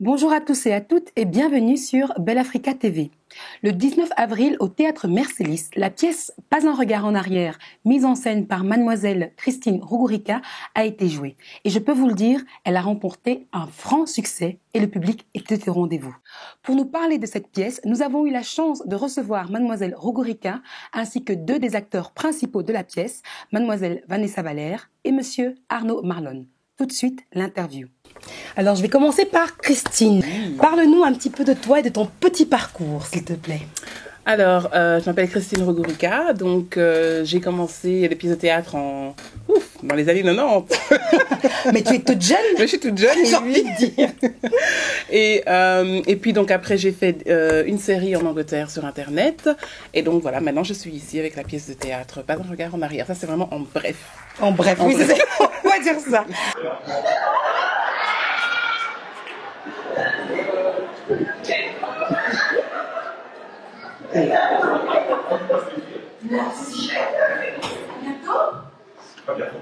Bonjour à tous et à toutes et bienvenue sur Belle Africa TV. Le 19 avril au Théâtre Mercelis, la pièce Pas un regard en arrière, mise en scène par mademoiselle Christine Rugurika, a été jouée. Et je peux vous le dire, elle a remporté un franc succès et le public était au rendez-vous. Pour nous parler de cette pièce, nous avons eu la chance de recevoir mademoiselle Rugurika ainsi que deux des acteurs principaux de la pièce, mademoiselle Vanessa Valère et monsieur Arnaud Marlon. Tout de suite, l'interview. Alors, je vais commencer par Christine. Parle-nous un petit peu de toi et de ton petit parcours, s'il te plaît. Alors, je m'appelle Christine Rugurika, donc j'ai commencé les pièces de théâtre dans les années 90. Mais tu es toute jeune. Mais je suis toute jeune, j'ai envie de dire. Et puis donc après, j'ai fait une série en Angleterre sur Internet. Et donc voilà, maintenant je suis ici avec la pièce de théâtre Pas un regard en arrière. Ça, c'est vraiment en bref. En bref, oui, c'est ça. On va dire ça. Merci. À bientôt. À bientôt.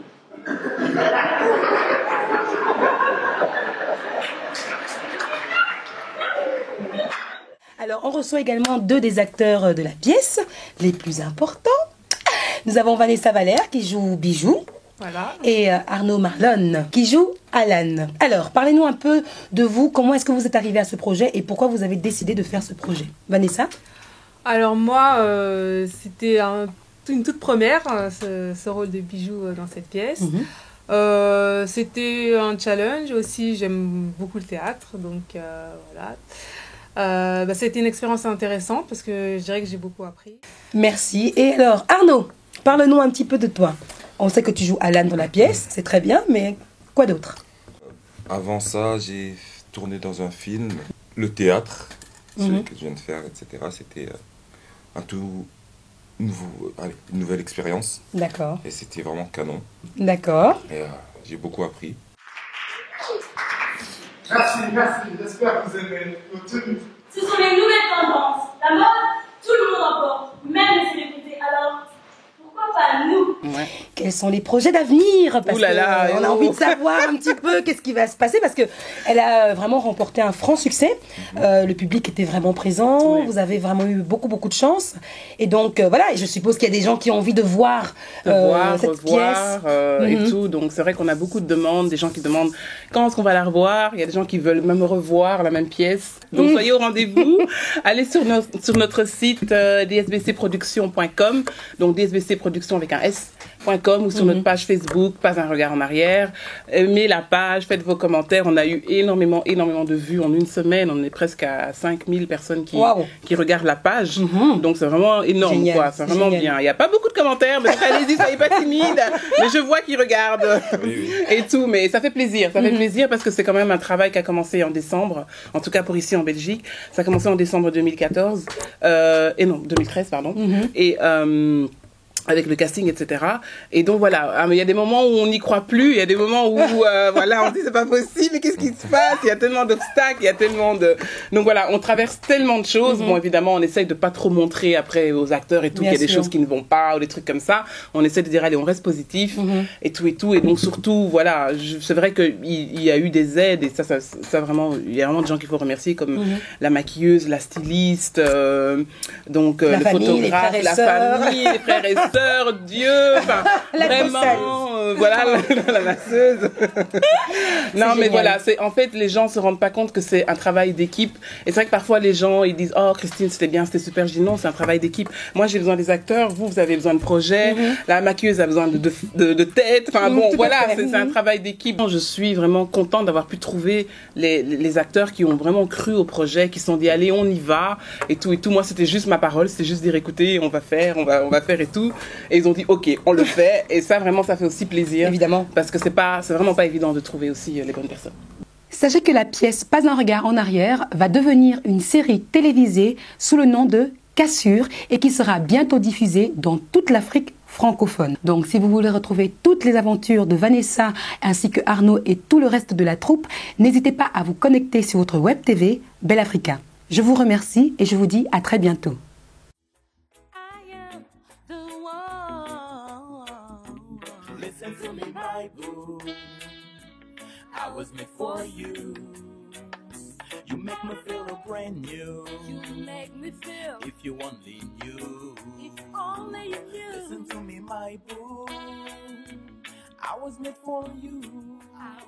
Alors, on reçoit également deux des acteurs de la pièce, les plus importants. Nous avons Vanessa Valère qui joue Bijou. Voilà. Et Arnaud Marlon qui joue Alan. Alors, parlez-nous un peu de vous. Comment est-ce que vous êtes arrivé à ce projet et pourquoi vous avez décidé de faire ce projet? Vanessa? Alors moi, c'était une toute première, ce rôle de Bijou dans cette pièce. C'était un challenge aussi, j'aime beaucoup le théâtre, donc voilà. C'était une expérience intéressante parce que je dirais que j'ai beaucoup appris. Merci. Et alors, Arnaud, parle-nous un petit peu de toi. On sait que tu joues Alan dans la pièce, c'est très bien, mais quoi d'autre? Avant ça, j'ai tourné dans un film, le théâtre, celui que je viens de faire, etc. C'était un tout nouveau, une nouvelle expérience. D'accord. Et c'était vraiment canon. D'accord. Et j'ai beaucoup appris. Merci. J'espère que vous aimez nos tenues. Ce sont les nouvelles tendances. La mode, tout le monde en porte, même les célébrités. Alors, pourquoi pas nous? Ouais. Quels sont les projets d'avenir? Parce Ouh là là, qu'on a envie de savoir un petit peu qu'est-ce qui va se passer parce que elle a vraiment remporté un franc succès. Le public était vraiment présent. Oui. Vous avez vraiment eu beaucoup de chance. Et donc voilà, et je suppose qu'il y a des gens qui ont envie de voir, cette revoir, pièce. et tout. Donc c'est vrai qu'on a beaucoup de demandes, des gens qui demandent quand est-ce qu'on va la revoir. Il y a des gens qui veulent même revoir la même pièce. Donc soyez au rendez-vous. Allez sur notre site dsbcproduction.com. Donc DSBC Production avec un S.com ou sur notre page Facebook, Pas un regard en arrière. Aimez la page, faites vos commentaires. On a eu énormément de vues en une semaine. On est presque à 5000 personnes qui regardent la page. Donc c'est vraiment énorme. Génial. Quoi. C'est vraiment bien. Il n'y a pas beaucoup de commentaires, mais allez-y, soyez pas timides. Mais je vois qu'ils regardent et tout. Mais ça fait plaisir. Ça fait plaisir parce que c'est quand même un travail qui a commencé en décembre. En tout cas pour ici en Belgique. Ça a commencé en décembre 2014. 2013, pardon. Et avec le casting, etc. Et donc voilà, il y a des moments où on n'y croit plus, il y a des moments où voilà, on se dit c'est pas possible, mais qu'est-ce qui se passe? Il y a tellement d'obstacles, il y a tellement de... Donc voilà, on traverse tellement de choses. Bon, évidemment, on essaye de pas trop montrer après aux acteurs et tout, qu'il y a des choses qui ne vont pas ou des trucs comme ça. On essaie de dire, allez, on reste positif et tout. Et donc surtout, voilà, c'est vrai qu'il y a eu des aides et ça vraiment, il y a vraiment des gens qu'il faut remercier comme la maquilleuse, la styliste, donc le photographe, la famille, les frères et sœur, Dieu, enfin, vraiment, voilà, la masseuse. Non, mais voilà, en fait, les gens se rendent pas compte que c'est un travail d'équipe. Et c'est vrai que parfois, les gens, ils disent, oh, Christine, c'était bien, c'était super. Je dis, non, c'est un travail d'équipe. Moi, j'ai besoin des acteurs, vous avez besoin de projets, la maquilleuse a besoin de tête. Enfin, bon, voilà, c'est un travail d'équipe. Je suis vraiment contente d'avoir pu trouver les acteurs qui ont vraiment cru au projet, qui se sont dit, allez, on y va, et tout. Moi, c'était juste ma parole, c'était juste dire, écoutez, on va faire et tout. Et ils ont dit, ok, on le fait. Et ça, vraiment, ça fait aussi plaisir. Évidemment. Parce que c'est vraiment pas évident de trouver aussi les bonnes personnes. Sachez que la pièce Pas un regard en arrière va devenir une série télévisée sous le nom de Cassure et qui sera bientôt diffusée dans toute l'Afrique francophone. Donc si vous voulez retrouver toutes les aventures de Vanessa ainsi que Arnaud et tout le reste de la troupe, n'hésitez pas à vous connecter sur votre web TV Belle Africa. Je vous remercie et je vous dis à très bientôt. Listen to me, my boo. I was made for you. make me feel brand new. You make me feel. If you only knew. If only you knew. Listen to me, my boo. I was made for you. I